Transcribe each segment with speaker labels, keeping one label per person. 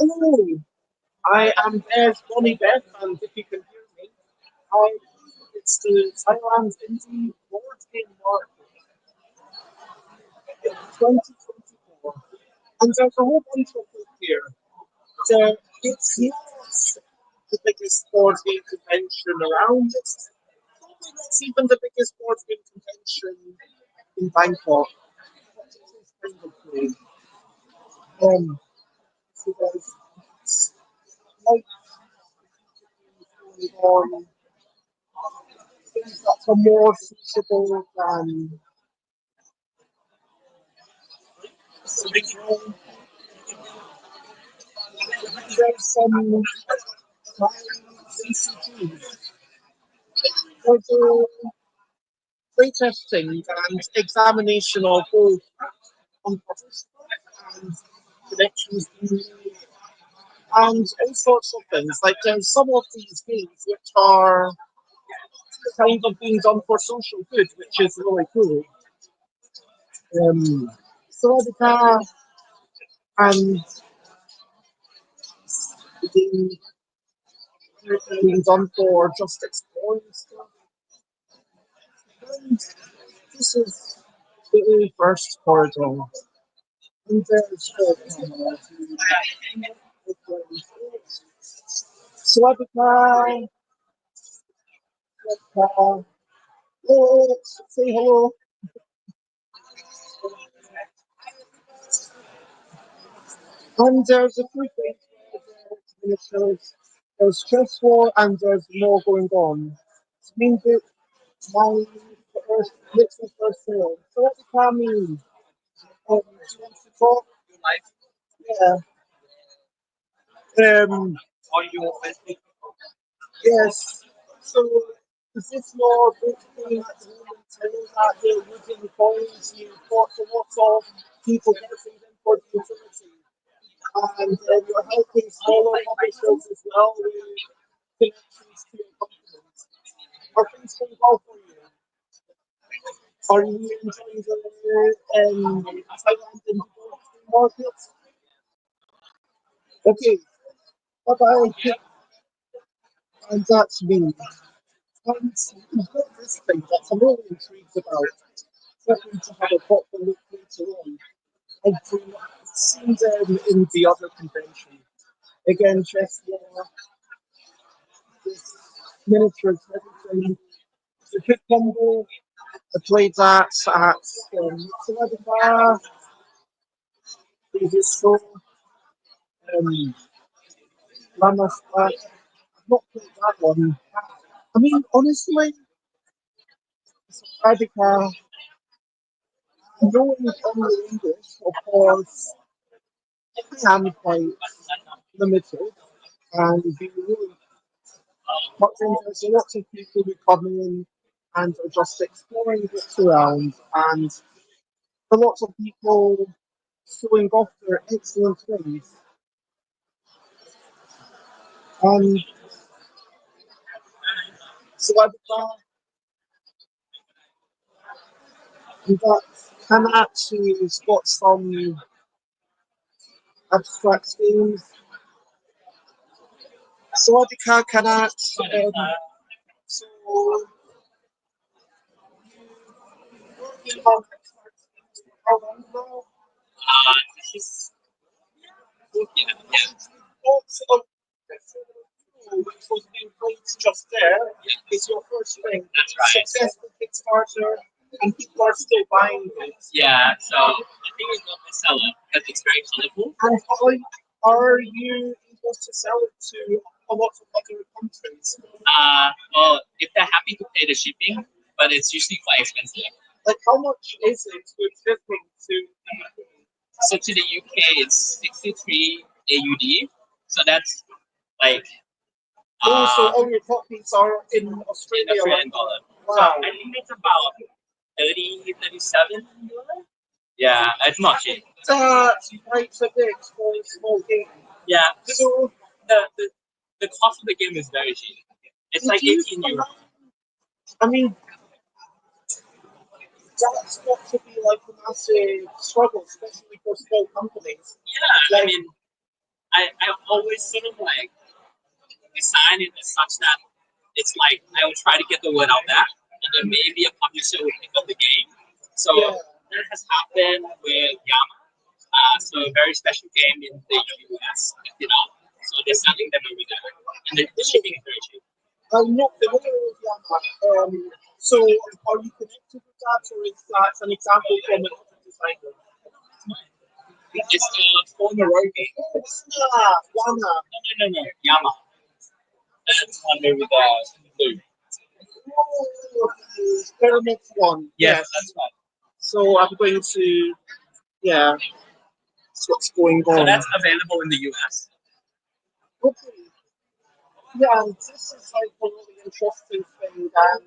Speaker 1: Hello, I am Beth, Bonnie Beth, and if you can hear me, I, it's the Thailand Indy Boardgame Market in 2024. And there's a whole bunch of it here. It's not the biggest board game convention around. It's probably not even the biggest board game convention in Bangkok. But it is kind of big. So there's like going on things that are more suitable than so there's some CCGs. There's a playtesting and examination of both unpublished and connections and all sorts of things. Like there's some of these games which are kind of being done for social good, which is really cool. Sawadika and the game being done for just exploring stuff. And this is the very first corridor. And there's Sawadika. Say hello. And there's a few things where there's chess war and there's more going on. It means that my first, little first sale. So what does that mean? Do you want to talk? Yeah. Are you Yes. So is this more basically at the moment telling that they're using coins you bought for lots of people getting them for the utility? And you're helping smaller publishers as well with connections to your companies. Are things going well for you? Are you enjoying the Thailand Indy Boardgame Market? Okay, bye bye. And that's me. And we've got this thing that I'm really intrigued about. Hoping to have a proper look later on. I've seen them in the other convention. Again, chess war, this miniatures, everything. The quick combo. I played that at Celebrica, previous show, Ramos. I've not played that one. I mean, honestly, Celebrica, knowing only English, of course, I am quite limited and be really much interested. Lots of people who come in and are just exploring what's around, and for lots of people showing off their excellent things. And Celebrica, we've got Kanat, who's got some abstract themes. Celebrica, Kanat, so working on abstract themes for how long now? This is lots of which was being played just there is your first thing. That's right. Successful Kickstarter, and people are still buying it. Yeah, so I think it's not a seller because it's very colorful. And are you able to sell it to a lot of other countries? Well, if they're happy to pay the shipping, but it's usually quite expensive. Like, how much is it with shipping to the UK? So to the UK, it's 63 AUD. So that's like. So all your copies are in Australia. Australian dollar. Wow. So I think it's about 30, 37 dollars. Yeah, it's not cheap. That's quite a bit for a small game. Yeah. So the cost of the game is very cheap. It's like 18 euros. I mean, that's got to be like a massive struggle, especially for small companies. Yeah, like, I mean,
Speaker 2: I always sort of like design it as such that it's like I will try to get the word out there, and then maybe a publisher will pick up the game. So that has happened with Yama. So a very special game in the US, you know. So they're selling them over there, and the shipping is very cheap.
Speaker 1: I'm not familiar with Yama. So are you connected with that, or is that an example from another designer?
Speaker 2: It's a former road game.
Speaker 1: Yama.
Speaker 2: No. Yama. That's one with blue.
Speaker 1: Oh, the pyramid one.
Speaker 2: Yes, that's right.
Speaker 1: So I'm going to, yeah, that's what's going
Speaker 2: So
Speaker 1: on.
Speaker 2: that's available in the US.
Speaker 1: Okay. Yeah, and this is like a really interesting thing. And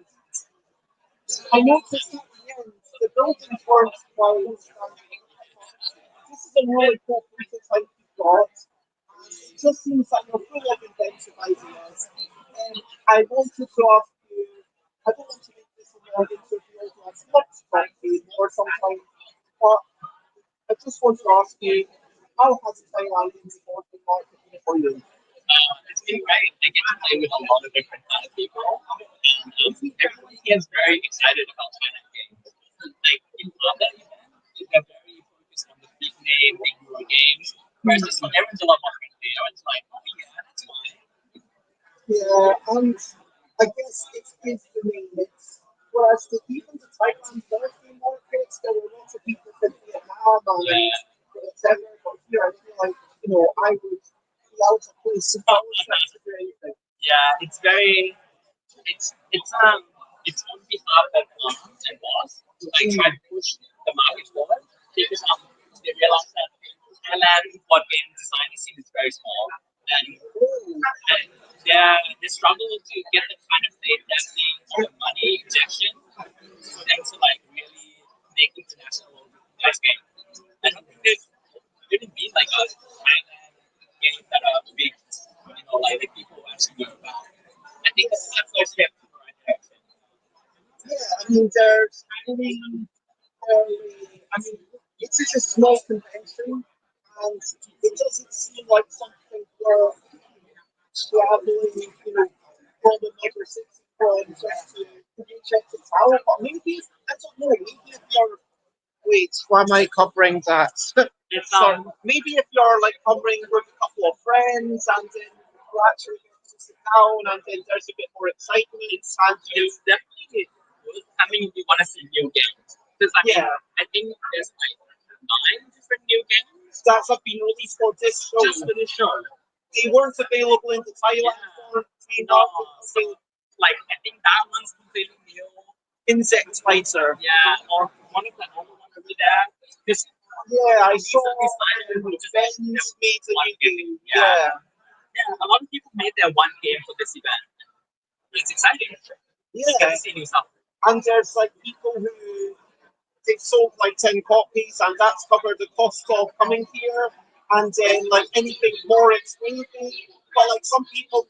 Speaker 1: I noticed at the end, the buildings weren't quite standing. This is a really cool prototype you've got. It just seems like you're full of inventive ideas. And I wanted to ask you, I don't want to make this a more interview as much or sometimes, but I just want to ask you, how has Thailand Indy Boardgame Market been for you?
Speaker 2: It's been great. I get to play with a lot of different kind of people, and everybody gets very excited about Thailand games. Like in other events, they're very focused on the big name, big euro games. Whereas this one, everyone's a lot more friendly. Everyone's like, oh yeah, that's fine.
Speaker 1: Yeah, and I guess it's instantly it's whereas even the Thailand Boardgame markets, there were lots of people from Vietnam and etc. But here I feel like, I would be out of place to follow to do anything.
Speaker 2: Yeah, it's on behalf of and boss to like try to push the market forward because they realize that Thailand board game design scene is very small and they struggle to get the kind of investing or the money injection for them to like really make international nice games. I don't think there's really been like a Thailand games that are big, like the people actually know about. I think this is the first step to the right direction.
Speaker 1: Yeah, I mean, there's really, I mean, it's just a small convention, and it doesn't seem like something where traveling, from another city from just to reach out to town. But maybe, I don't know, maybe if you're, wait, why am I covering that?
Speaker 2: It's
Speaker 1: So maybe if you're like covering with a couple of friends and then you actually get to sit down and then there's a bit more excitement and you,
Speaker 2: it's definitely good. I mean, we want to see new games because
Speaker 1: yeah,
Speaker 2: I think there's like 9 different new games
Speaker 1: that have been released for this show.
Speaker 2: just for this show.
Speaker 1: They weren't available in the Thailand or
Speaker 2: No, like I think that one's completely new.
Speaker 1: Insect Fighter.
Speaker 2: Yeah, or one of the other ones over there. Because
Speaker 1: Yeah, I saw
Speaker 2: decided to just
Speaker 1: Ben's made a new game. Yeah.
Speaker 2: Yeah, a lot of people made their one game for this event. It's exciting. You get
Speaker 1: Yeah.
Speaker 2: to see new stuff.
Speaker 1: And there's like people who they've sold like 10 copies and that's covered the cost of coming here. And then like anything more expensive. But like some people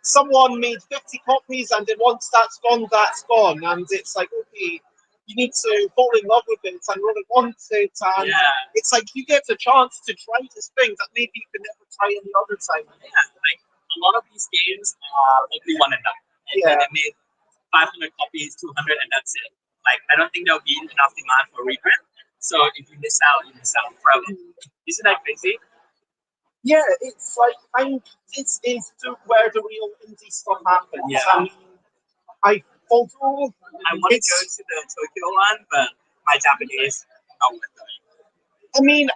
Speaker 1: someone made 50 copies and then once that's gone and it's like, okay, you need to fall in love with it and really want it and it's like you get a chance to try this thing that maybe you can never try any other time.
Speaker 2: Yeah, like a lot of these games are only one and done.
Speaker 1: Yeah.
Speaker 2: They made 500 copies, 200, and that's it. Like I don't think there'll be enough demand for reprint. So if you miss out, you miss out forever. Isn't that crazy?
Speaker 1: Yeah, it's like this is where the real indie stuff happens.
Speaker 2: Yeah.
Speaker 1: I mean, although
Speaker 2: I want to go to the Tokyo one, but my Japanese not with it.
Speaker 1: I mean,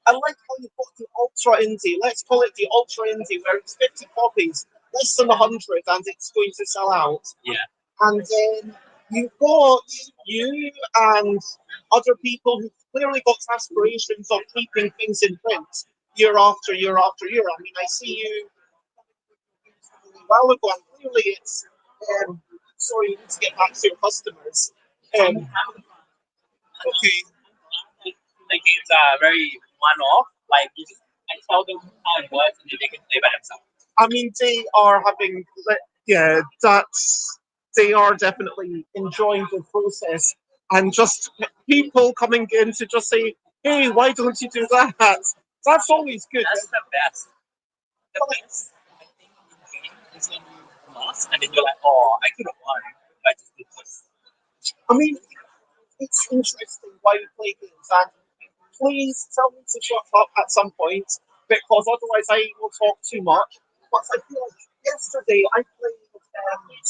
Speaker 1: I like how you put the ultra indie. Let's call it the ultra indie, where it's 50 copies, less than 100, and it's going to sell out.
Speaker 2: Yeah.
Speaker 1: And then you've got you and other people who clearly got aspirations of keeping things in print year after year after year. I mean, I see you a while ago, and clearly it's sorry, you need to get back to your customers. Okay.
Speaker 2: The games are very one-off. Like I tell them how it works, and then they can play by themselves.
Speaker 1: I mean, they are having, yeah, they are definitely enjoying the process. And just people coming in to just say, hey, why don't you do that? That's always good.
Speaker 2: That's the best. The best, I think, in game is when you lost and then you're like, oh, I could have won, but I just did this.
Speaker 1: I mean, it's interesting why we play games, and please tell me to shut up at some point because otherwise I will talk too much. But I feel like yesterday I played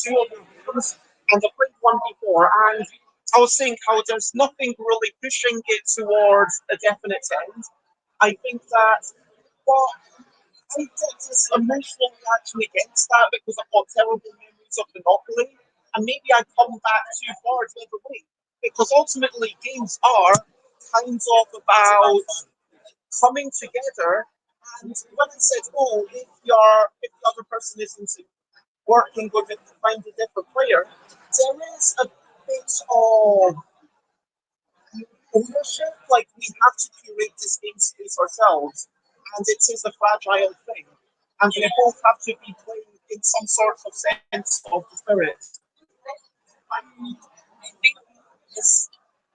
Speaker 1: two other games and I played one before, and I was saying how there's nothing really pushing it towards a definite end. I think that, well, I get this emotional reaction against that because I've got terrible memories of Monopoly, and maybe I come back too far the other way. Because ultimately, games are kind of about coming together. And when I said, "Oh, if the other person isn't working with it to find a different player," there is a bit of ownership. Like we have to curate this game space ourselves, and it is a fragile thing. And we both have to be playing in some sort of sense of the spirit.
Speaker 2: I think there's,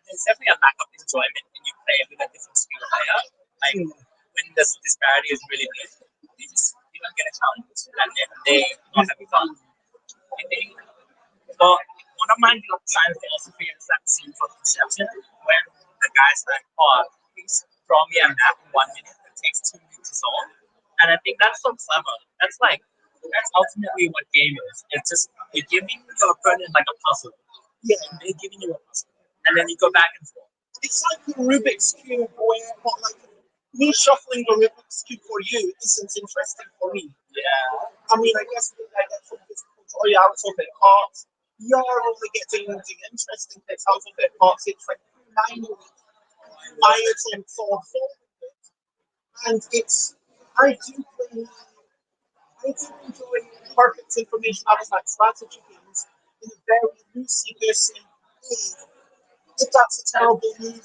Speaker 2: there's definitely a lack of enjoyment when you play with a different skill player. Like when this disparity is really big, you don't get a challenge and then they not having fun. I think well, one of my science philosophy is that scene from Inception when the guy's like, oh, please draw me a map in 1 minute. It takes 2 minutes to solve. And I think that's so clever. That's ultimately what game is. It's just you're giving your opponent like a puzzle.
Speaker 1: Yeah,
Speaker 2: And they're giving you a puzzle. And then you go back and forth.
Speaker 1: it's like the Rubik's Cube, where but like me shuffling the Rubik's Cube for you isn't interesting for me.
Speaker 2: Yeah.
Speaker 1: I mean, I guess I get some physical joy out of it, but you're only getting the interesting bits out of it, but it's like my attempts of solving it. And it's, I do play, I do enjoy perfect information abstract strategy games in a very loosey-goosey way. If that's a terrible move,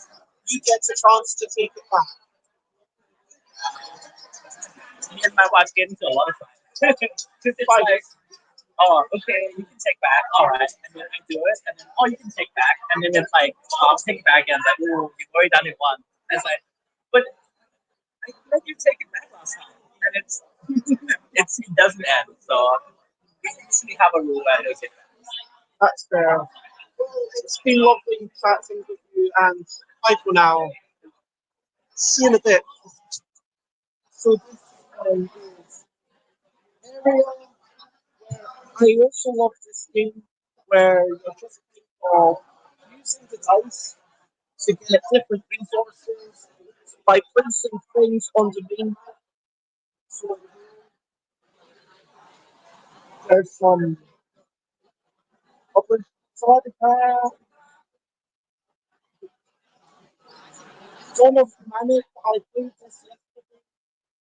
Speaker 1: you get a chance to take it back.
Speaker 2: Me and my wife get into a lot of fight. Because it's
Speaker 1: By
Speaker 2: like, oh, okay, you can take back, all right, and then I do it, and then oh, you can take back, and then it's like, oh, I'll take it back, and like, oh, you've already done it once. And it's like, but I let you take it back last time, and it doesn't end. So we usually have a rule where I don't take back.
Speaker 1: that's fair. Well, it's been lovely chatting with you, and bye for now. See you in a bit. So this is area. I also love this game where you're just using the dice to get different resources by placing things on the main map. So there's some upper Sodica, Dawn of Manic. I played this yesterday.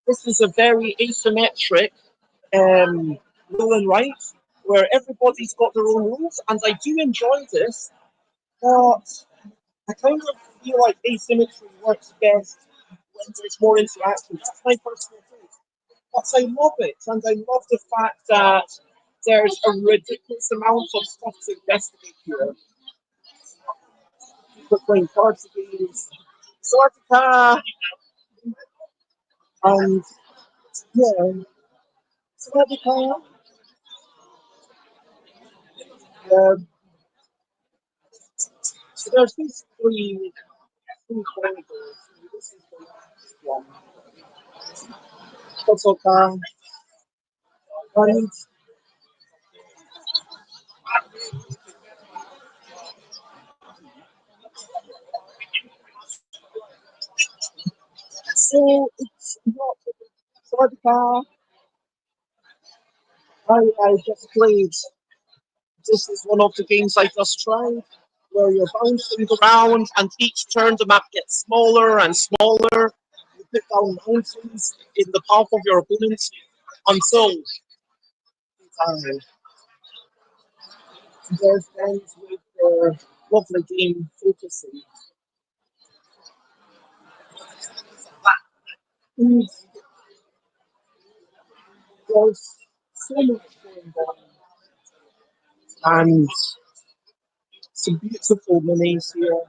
Speaker 1: This is a very asymmetric roll and write where everybody's got their own rules, and I do enjoy this, but I kind of feel like asymmetry works best when there's more interaction. That's my personal taste. But I love it, and I love the fact that there's a ridiculous amount of stuff to investigate here. People playing cards games, Sortica, and yeah, Sortica. Um, so there's these three corridors. This is the last one. Sortica, and so it's not Sortica. I just played. This is one of the games I just tried, where you're bouncing around, and each turn the map gets smaller and smaller. You put down mountains in the path of your opponent until there's ends with the lovely game focusing. And there's so much going on, and some beautiful minis here.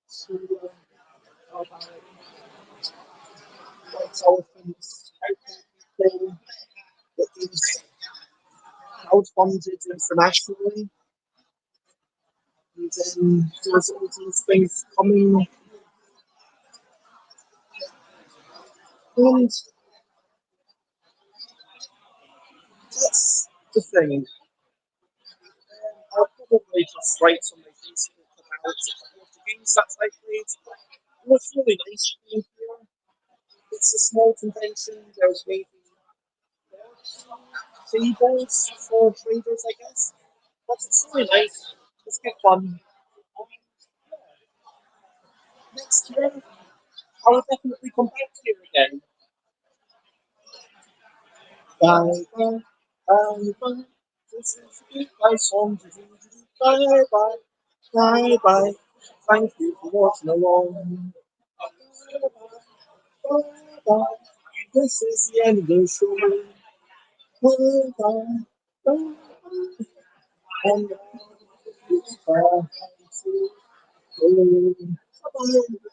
Speaker 1: So, about quite often people that is crowdfunded internationally, and then there's all these things coming, and that's the thing. I'll probably just write on my Facebook about a couple of the games that I played. It was really nice being here. It's a small convention. There's maybe tables for traders, I guess. But it's really nice. It's good fun. Next year, I will definitely come back here again. Bye bye, bye bye. This is a goodbye song. Bye bye, bye bye. Thank you for watching along. Bye bye, bye bye. This is the end of the show. Bye bye, bye bye. And it's time to go. Bye bye.